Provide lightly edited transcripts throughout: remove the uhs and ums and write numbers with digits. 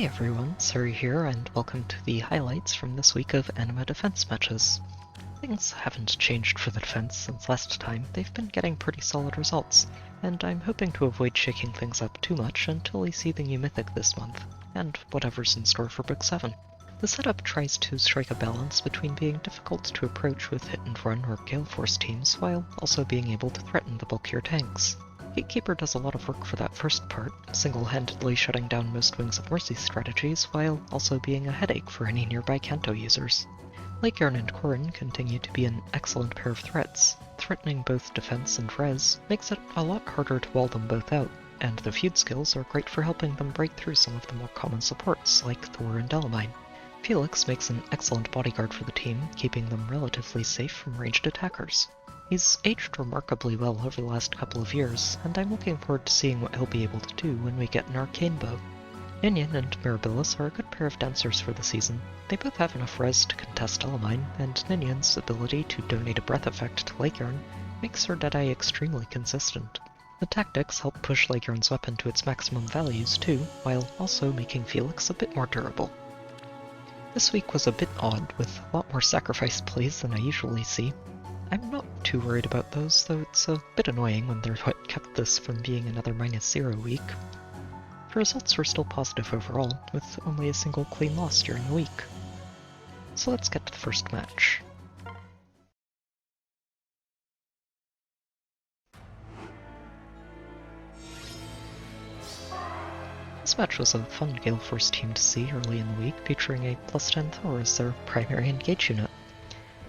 Hey everyone, Suri here, and welcome to the highlights from this week of Anima defense matches. Things haven't changed for the defense since last time. They've been getting pretty solid results, and I'm hoping to avoid shaking things up too much until we see the new mythic this month, and whatever's in store for Book 7. The setup tries to strike a balance between being difficult to approach with hit and run or Gale Force teams, while also being able to threaten the bulkier tanks. Gatekeeper does a lot of work for that first part, single-handedly shutting down most Wings of Mercy strategies, while also being a headache for any nearby Kanto users. Lycaern and Corrin continue to be an excellent pair of threats. Threatening both defense and res makes it a lot harder to wall them both out, and the feud skills are great for helping them break through some of the more common supports, like Thor and Elamine. Felix makes an excellent bodyguard for the team, keeping them relatively safe from ranged attackers. He's aged remarkably well over the last couple of years, and I'm looking forward to seeing what he'll be able to do when we get an arcane bow. Ninian and Mirabilis are a good pair of dancers for the season. They both have enough res to contest Elamine, and Ninian's ability to donate a breath effect to Lycaern makes her Deadeye extremely consistent. The tactics help push Lycaern's weapon to its maximum values too, while also making Felix a bit more durable. This week was a bit odd, with a lot more sacrifice plays than I usually see. I'm not too worried about those, though it's a bit annoying when they're what kept this from being another -0 week. The results were still positive overall, with only a single clean loss during the week. So let's get to the first match. This match was a fun Gale Force team to see early in the week, featuring a +10 Thor as their primary engage unit.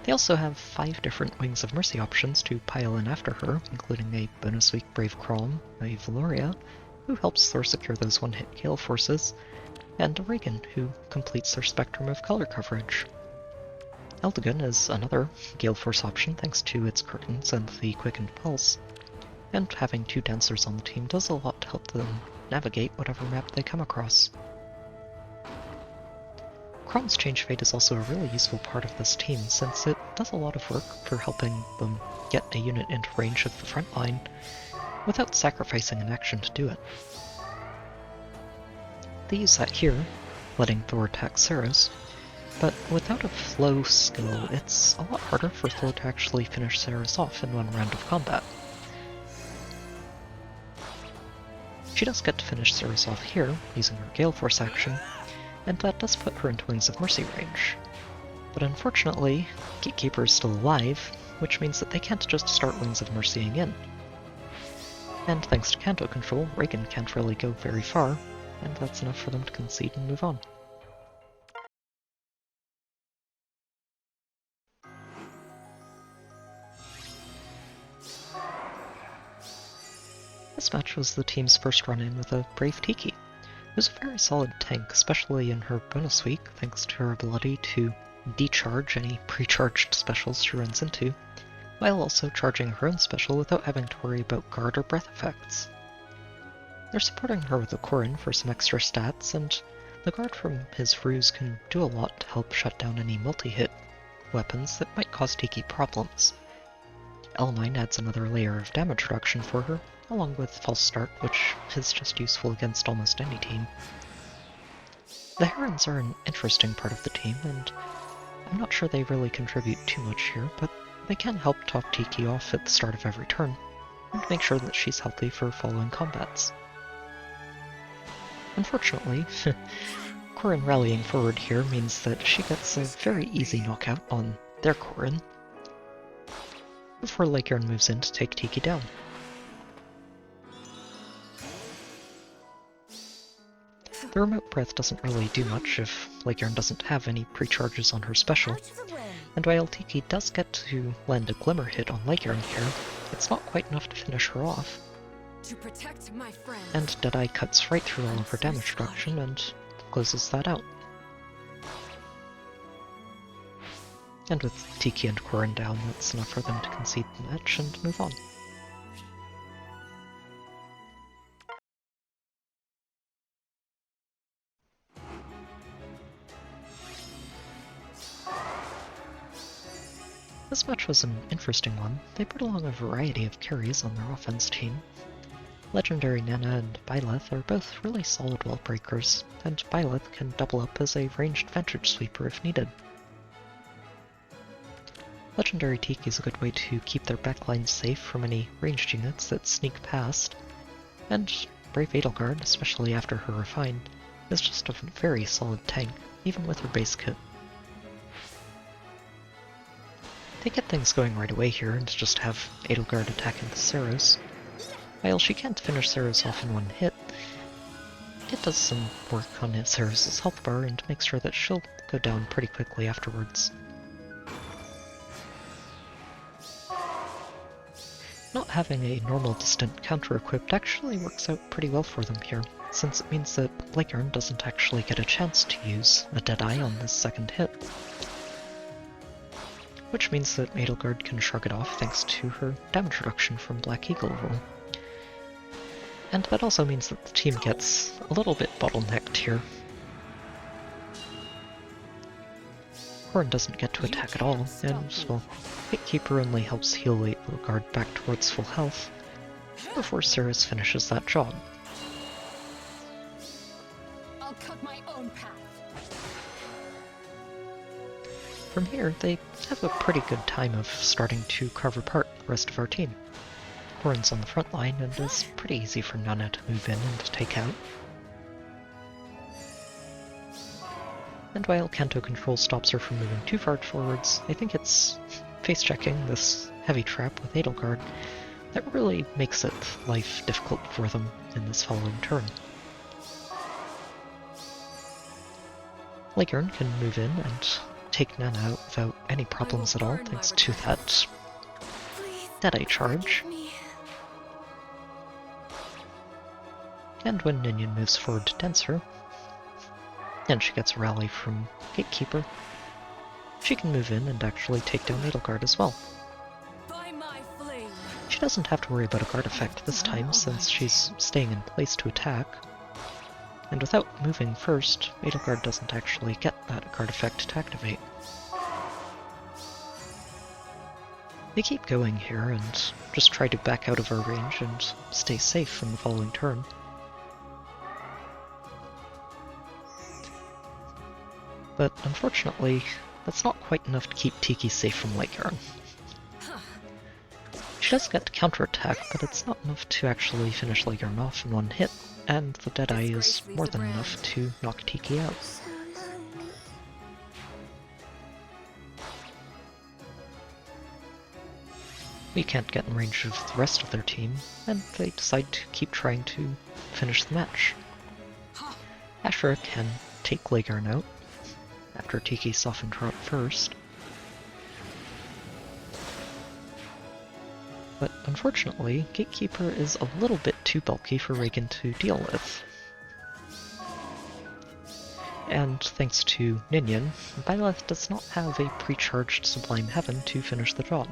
They also have 5 different Wings of Mercy options to pile in after her, including a bonus week Brave Crom, a Valoria, who helps Thor secure those one-hit Gale Forces, and a Reagan, who completes their spectrum of color coverage. Eldegun is another Gale Force option thanks to its curtains and the quickened pulse, and having 2 dancers on the team does a lot to help them navigate whatever map they come across. Crom's Change Fate is also a really useful part of this team, since it does a lot of work for helping them get a unit into range of the front line, without sacrificing an action to do it. They use that here, letting Thor attack Saros, but without a flow skill, it's a lot harder for Thor to actually finish Saros off in one round of combat. She does get to finish Saros off here, using her Gale Force action, and that does put her into Wings of Mercy range. But unfortunately, Gatekeeper is still alive, which means that they can't just start Wings of Mercying in. And thanks to Kanto control, Reagan can't really go very far, and that's enough for them to concede and move on. This match was the team's first run-in with a Brave Tiki. It was a very solid tank, especially in her bonus week, thanks to her ability to decharge any pre-charged specials she runs into, while also charging her own special without having to worry about guard or breath effects. They're supporting her with a Corrin for some extra stats, and the guard from his ruse can do a lot to help shut down any multi-hit weapons that might cause Tiki problems. Elamine adds another layer of damage reduction for her, along with False Start, which is just useful against almost any team. The Herons are an interesting part of the team, and I'm not sure they really contribute too much here, but they can help top Tiki off at the start of every turn, and make sure that she's healthy for following combats. Unfortunately, Corrin rallying forward here means that she gets a very easy knockout on their Corrin, before Lycaern moves in to take Tiki down. The remote breath doesn't really do much if Lycaern doesn't have any pre-charges on her special, and while Tiki does get to land a glimmer hit on Lycaern here, it's not quite enough to finish her off. And Deadeye cuts right through all of her damage reduction and closes that out. And with Tiki and Corrin down, that's enough for them to concede the match and move on. This match was an interesting one. They put along a variety of carries on their offense team. Legendary Nana and Byleth are both really solid wall breakers, and Byleth can double up as a ranged vantage sweeper if needed. Legendary Tiki is a good way to keep their backline safe from any ranged units that sneak past, and Brave Edelgard, especially after her refine, is just a very solid tank, even with her base kit. They get things going right away here and just have Edelgard attacking the Saros. While she can't finish Saros off in one hit, it does some work on Saros' health bar and makes sure that she'll go down pretty quickly afterwards. Not having a normal distant counter equipped actually works out pretty well for them here, since it means that Leikern doesn't actually get a chance to use a Deadeye on this second hit. Which means that Edelgard can shrug it off thanks to her damage reduction from Black Eagle rule. And that also means that the team gets a little bit bottlenecked here. Corrin doesn't get to attack at all, and, well, Gatekeeper only helps heal Edelgard back towards full health before Saros finishes that job. I'll cut my own path. From here, they have a pretty good time of starting to carve apart the rest of our team. Corrin's on the front line, and it's pretty easy for Nana to move in and take out. And while Kanto control stops her from moving too far forwards, I think it's face-checking this heavy trap with Edelgard that really makes it life difficult for them in this following turn. Leikern can move in and take Nana out without any problems at all thanks to that Deadeye charge. And when Ninian moves forward to dance her, and she gets a rally from Gatekeeper, she can move in and actually take down Edelgard as well. She doesn't have to worry about a guard effect this time since she's staying in place to attack, and without moving first, Edelgard doesn't actually get that guard effect to activate. They keep going here and just try to back out of our range and stay safe from the following turn. But unfortunately, that's not quite enough to keep Tiki safe from Leikern. She does get to counterattack, but it's not enough to actually finish Leikern off in one hit, and the Deadeye is more than enough to knock Tiki out. We can't get in range of the rest of their team, and they decide to keep trying to finish the match. Ashura can take Leikern out, after Tiki softened her up first. But unfortunately, Gatekeeper is a little bit too bulky for Reagan to deal with. And thanks to Ninian, Byleth does not have a pre-charged Sublime Heaven to finish the job.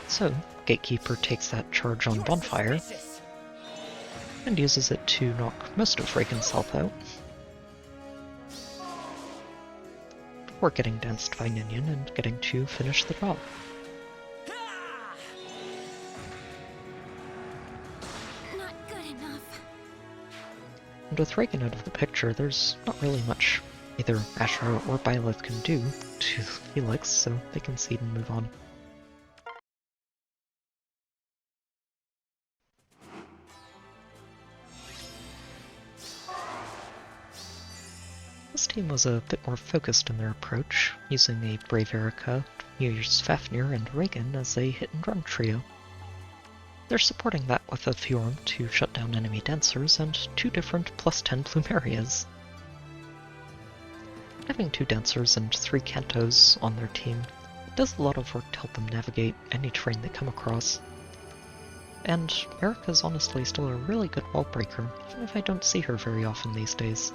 So, Gatekeeper takes that charge on Bonfire, and uses it to knock most of Reagan's health out, before getting danced by Ninian and getting to finish the job. Not good enough. And with Reagan out of the picture, there's not really much either Ashura or Byleth can do to Helix, so they concede and move on. This team was a bit more focused in their approach, using a Brave Erica, Years Fafnir, and Reagan as a hit-and-run trio. They're supporting that with a Fjorm to shut down enemy dancers and 2 different +10 Plumerias. Having 2 dancers and 3 Cantos on their team does a lot of work to help them navigate any terrain they come across. And Erica's honestly still a really good wall breaker, even if I don't see her very often these days.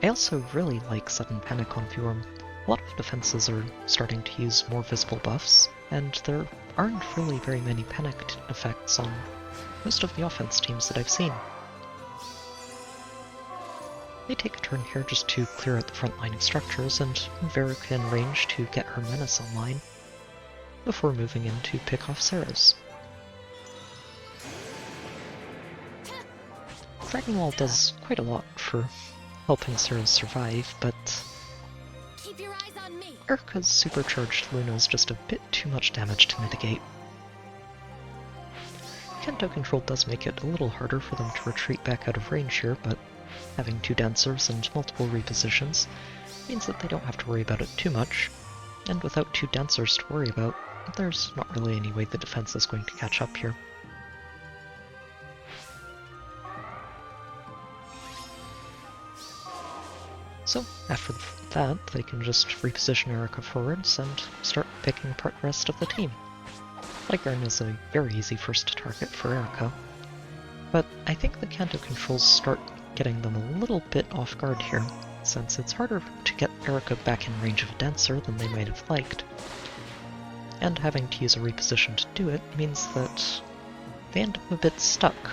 I also really like sudden panic on Fjorm. A lot of defenses are starting to use more visible buffs, and there aren't really very many panic effects on most of the offense teams that I've seen. They take a turn here just to clear out the front line of structures and move Erica in range to get her Menace online, before moving in to pick off Saros. Dragon Wall does quite a lot for helping Zeros survive, but Keep your eyes on me. Erika's supercharged Luna is just a bit too much damage to mitigate. Kanto control does make it a little harder for them to retreat back out of range here, but having 2 dancers and multiple repositions means that they don't have to worry about it too much, and without 2 dancers to worry about, there's not really any way the defense is going to catch up here. So, after that, they can just reposition Erika forwards and start picking apart the rest of the team. Edelgard is a very easy first target for Erika, but I think the Kanto controls start getting them a little bit off guard here, since it's harder to get Erika back in range of a dancer than they might have liked. And having to use a reposition to do it means that they end up a bit stuck.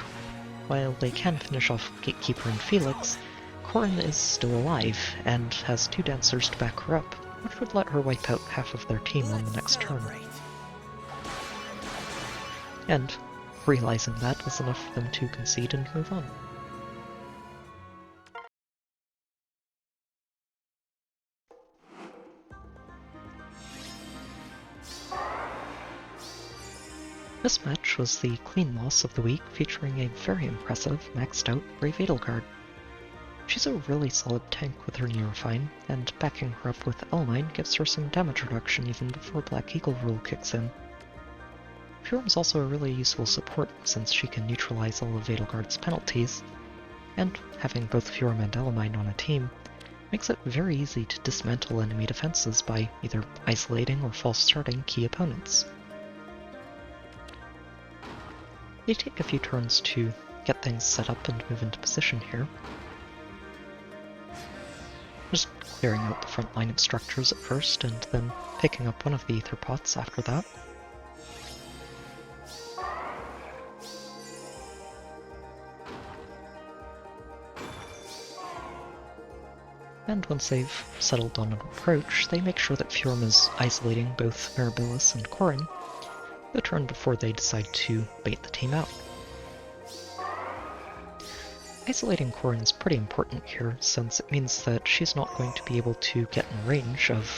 While they can finish off Gatekeeper and Felix, Corrin is still alive, and has 2 dancers to back her up, which would let her wipe out half of their team on the next turn. And realizing that was enough for them to concede and move on. This match was the clean loss of the week, featuring a very impressive, maxed out Brave Edelgard. She's a really solid tank with her Neurofine, and backing her up with L9 gives her some damage reduction even before Black Eagle rule kicks in. Furum is also a really useful support since she can neutralize all of Edelgard's penalties, and having both Furum and L9 on a team makes it very easy to dismantle enemy defenses by either isolating or false starting key opponents. They take a few turns to get things set up and move into position here. Just clearing out the front line of structures at first, and then picking up one of the Aether pots after that. And once they've settled on an approach, they make sure that Furum is isolating both Mirabilis and Corrin the turn before they decide to bait the team out. Isolating Corrin is pretty important here, since it means that she's not going to be able to get in range of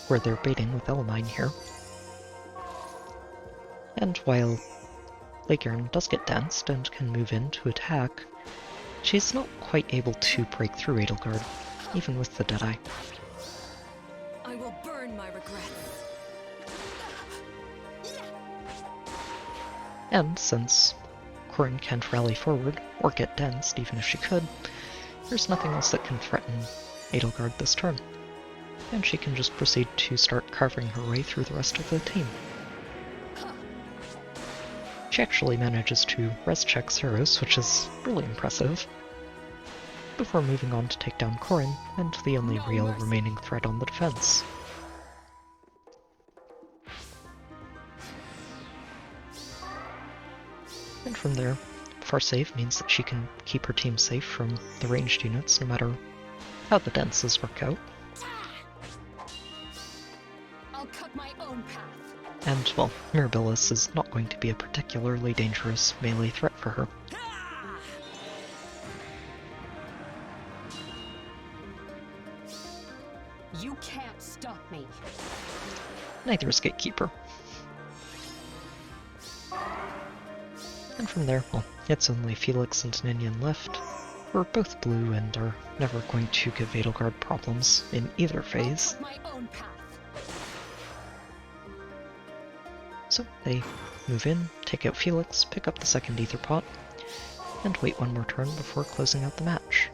where they're baiting with L9 here. And while Leigern does get danced and can move in to attack, she's not quite able to break through Edelgard, even with the Deadeye. I will burn my regrets. And since Corrin can't rally forward, or get danced even if she could, there's nothing else that can threaten Edelgard this turn, and she can just proceed to start carving her way through the rest of the team. She actually manages to res check Zeros, which is really impressive, before moving on to take down Corrin, and the only real remaining threat on the defense. And from there, far save means that she can keep her team safe from the ranged units no matter how the dances work out. I'll cut my own path. And, well, Mirabilis is not going to be a particularly dangerous melee threat for her. You can't stop me. Neither is Gatekeeper. And from there, well, it's only Felix and Ninian left, who are both blue and are never going to give Edelgard problems in either phase. My own path. So they move in, take out Felix, pick up the second Aether pot, and wait one more turn before closing out the match.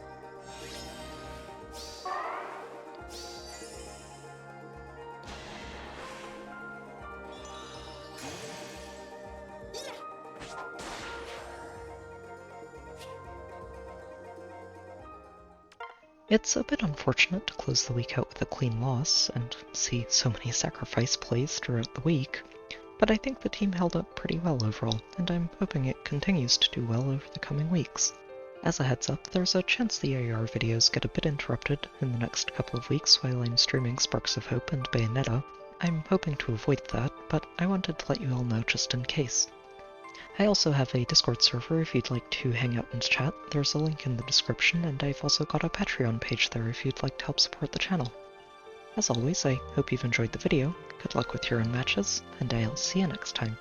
It's a bit unfortunate to close the week out with a clean loss and see so many sacrifice plays throughout the week, but I think the team held up pretty well overall, and I'm hoping it continues to do well over the coming weeks. As a heads up, there's a chance the AR videos get a bit interrupted in the next couple of weeks while I'm streaming Sparks of Hope and Bayonetta. I'm hoping to avoid that, but I wanted to let you all know just in case. I also have a Discord server if you'd like to hang out and chat. There's a link in the description, and I've also got a Patreon page there if you'd like to help support the channel. As always, I hope you've enjoyed the video, good luck with your own matches, and I'll see you next time.